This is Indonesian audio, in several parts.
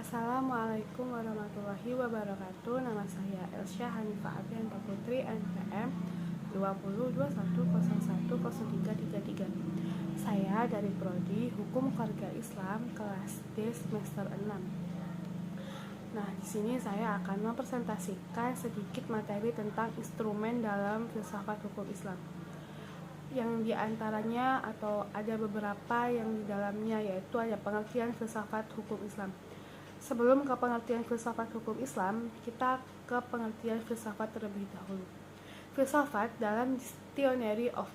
Assalamualaikum warahmatullahi wabarakatuh. Nama saya Elsya Hanifah Afianta Putri, NPM 2021010333. Saya dari Prodi Hukum Keluarga Islam kelas D semester 6. Nah, di sini saya akan mempresentasikan sedikit materi tentang instrumen dalam filsafat hukum Islam. Yang diantaranya atau ada beberapa yang di dalamnya, yaitu ada pengertian filsafat hukum Islam. Sebelum ke pengertian filsafat hukum Islam, kita ke pengertian filsafat terlebih dahulu. Filsafat dalam Dictionary of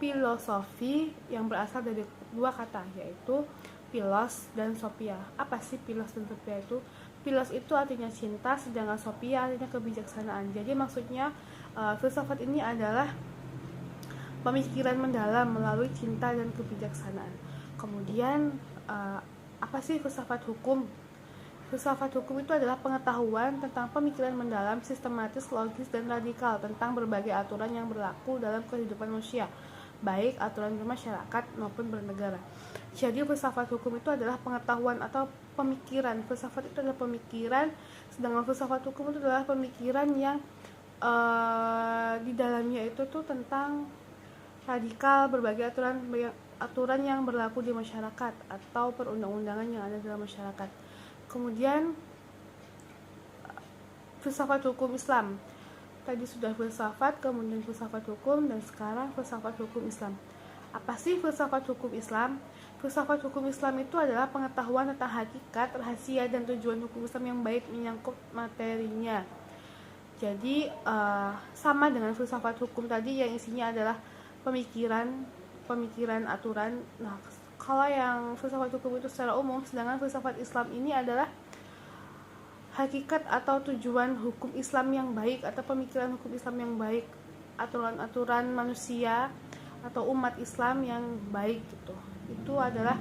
Philosophy yang berasal dari dua kata, yaitu philos dan sophia. Apa sih philos dan sophia itu? Philos itu artinya cinta, sedangkan sophia artinya kebijaksanaan. Jadi maksudnya filsafat ini adalah pemikiran mendalam melalui cinta dan kebijaksanaan. Kemudian apa sih filsafat hukum? Filsafat hukum itu adalah pengetahuan tentang pemikiran mendalam, sistematis, logis, dan radikal tentang berbagai aturan yang berlaku dalam kehidupan manusia, baik aturan bermasyarakat maupun bernegara. Jadi filsafat hukum itu adalah pengetahuan atau pemikiran. Filsafat itu adalah pemikiran, sedangkan filsafat hukum itu adalah pemikiran yang di dalamnya itu tuh tentang radikal, berbagai aturan yang berlaku di masyarakat atau perundang-undangan yang ada dalam masyarakat. Kemudian filsafat hukum Islam. Tadi sudah filsafat, kemudian filsafat hukum, dan sekarang filsafat hukum Islam. Apa sih filsafat hukum Islam? Filsafat hukum Islam itu adalah pengetahuan tentang hakikat, rahasia, dan tujuan hukum Islam yang baik menyangkut materinya. Jadi sama dengan filsafat hukum tadi yang isinya adalah pemikiran aturan. Nah, kalau yang filsafat hukum itu secara umum, sedangkan filsafat Islam ini adalah hakikat atau tujuan hukum Islam yang baik atau pemikiran hukum Islam yang baik, aturan-aturan manusia atau umat Islam yang baik gitu. Itu adalah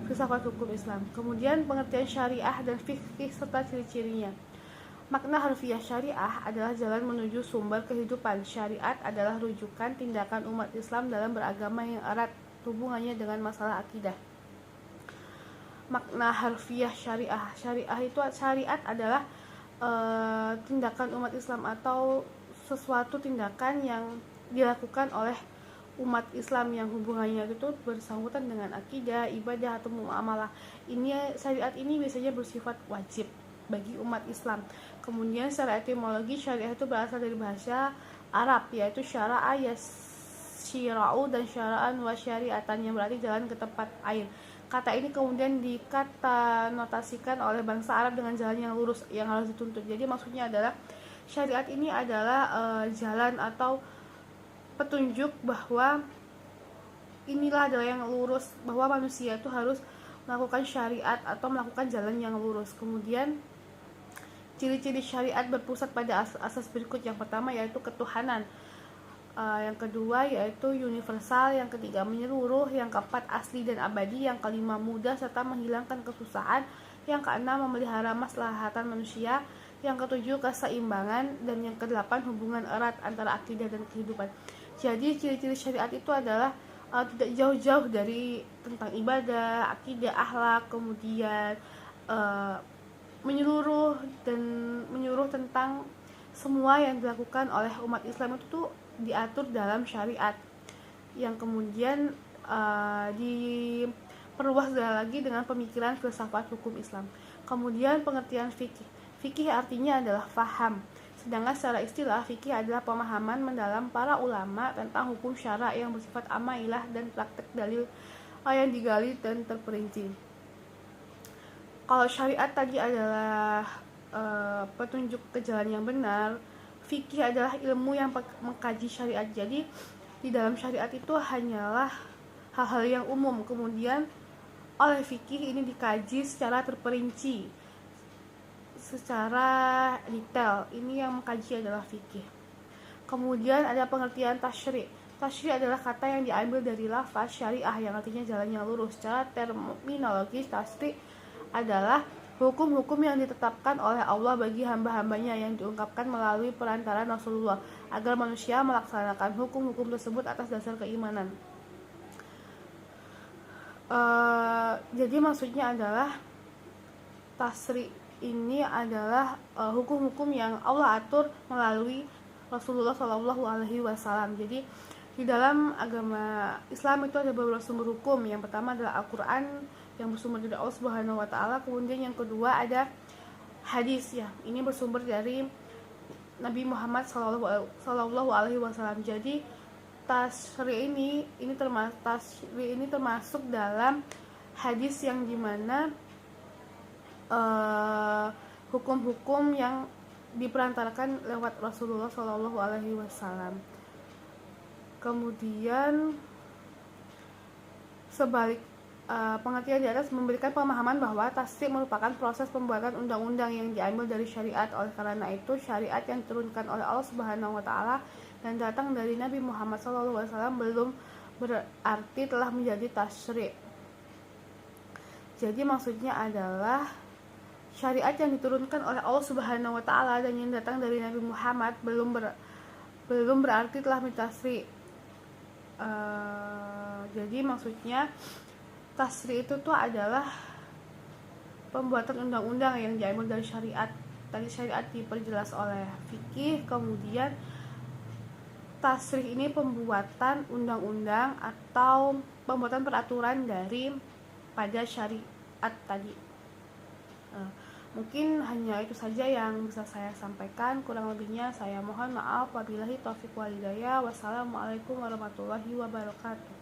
filsafat hukum Islam. Kemudian pengertian syariah dan fikih serta ciri-cirinya. Makna harfiah syariah adalah jalan menuju sumber kehidupan. Syariat adalah rujukan tindakan umat Islam dalam beragama yang erat hubungannya dengan masalah akidah. Makna harfiah syariah. Syariat adalah tindakan umat Islam atau sesuatu tindakan yang dilakukan oleh umat Islam yang hubungannya itu bersangkutan dengan akidah, ibadah atau muamalah. Syariat ini biasanya bersifat wajib bagi umat Islam. Kemudian secara etimologi syariah itu berasal dari bahasa Arab, yaitu syara'a yasyira'u dan syara'an wa syari'atan, yang berarti jalan ke tempat air. Kata ini kemudian dikatanotasikan oleh bangsa Arab dengan jalan yang lurus yang harus dituntut. Jadi maksudnya adalah syariat ini adalah jalan atau petunjuk bahwa inilah adalah yang lurus, bahwa manusia itu harus melakukan syariat atau melakukan jalan yang lurus. Kemudian ciri-ciri syariat berpusat pada asas berikut. Yang pertama yaitu ketuhanan, yang kedua yaitu universal, yang ketiga menyeluruh, yang keempat asli dan abadi, yang kelima mudah serta menghilangkan kesusahan, yang keenam memelihara maslahatan manusia, yang ketujuh keseimbangan, dan yang kedelapan hubungan erat antara akidah dan kehidupan. Jadi ciri-ciri syariat itu adalah tidak jauh-jauh dari tentang ibadah, akidah, akhlak, kemudian menyuruh tentang semua yang dilakukan oleh umat Islam itu tuh diatur dalam syariat, yang kemudian diperluas lagi dengan pemikiran filsafat hukum Islam. Kemudian pengertian fikih. Fikih artinya adalah faham, sedangkan secara istilah fikih adalah pemahaman mendalam para ulama tentang hukum syara yang bersifat amailah dan praktek dalil yang digali dan terperinci. Kalau syariat tadi adalah petunjuk ke jalan yang benar, fikih adalah ilmu yang mengkaji syariat. Jadi di dalam syariat itu hanyalah hal-hal yang umum, kemudian oleh fikih ini dikaji secara terperinci, secara detail. Ini yang mengkaji adalah fikih. Kemudian ada pengertian tasyri'. Tasyri' adalah kata yang diambil dari lafaz syariah yang artinya jalan yang lurus. Secara terminologis, tasyri' adalah hukum-hukum yang ditetapkan oleh Allah bagi hamba-hambanya yang diungkapkan melalui perantaraan Rasulullah agar manusia melaksanakan hukum-hukum tersebut atas dasar keimanan. Jadi maksudnya adalah tasri ini adalah hukum-hukum yang Allah atur melalui Rasulullah Shallallahu Alaihi Wasallam. Jadi di dalam agama Islam itu ada beberapa sumber hukum. Yang pertama adalah Al-Quran yang bersumber dari Allah Subhanahu Wa Taala. Kemudian yang kedua ada hadis ya. Ini bersumber dari Nabi Muhammad Shallallahu Alaihi Wasallam. Jadi tasri ini termasuk dalam hadis yang dimana hukum-hukum yang diperantarakan lewat Rasulullah Shallallahu Alaihi Wasallam. Kemudian sebalik pengertian di atas memberikan pemahaman bahwa tasri merupakan proses pembuatan undang-undang yang diambil dari syariat. Oleh karena itu syariat yang diturunkan oleh Allah Subhanahu Wa Taala dan datang dari Nabi Muhammad SAW belum berarti telah menjadi tasri. Jadi maksudnya adalah syariat yang diturunkan oleh Allah Subhanahu Wa Taala dan yang datang dari Nabi Muhammad belum berarti telah mentasri. Jadi maksudnya tasri itu tuh adalah pembuatan undang-undang yang diambil dari syariat. Tadi syariat diperjelas oleh fikih, kemudian tasri ini pembuatan undang-undang atau pembuatan peraturan dari pada syariat tadi. Mungkin hanya itu saja yang bisa saya sampaikan. Kurang lebihnya saya mohon maaf. Wabillahi taufiq wal hidayah. Wassalamualaikum warahmatullahi wabarakatuh.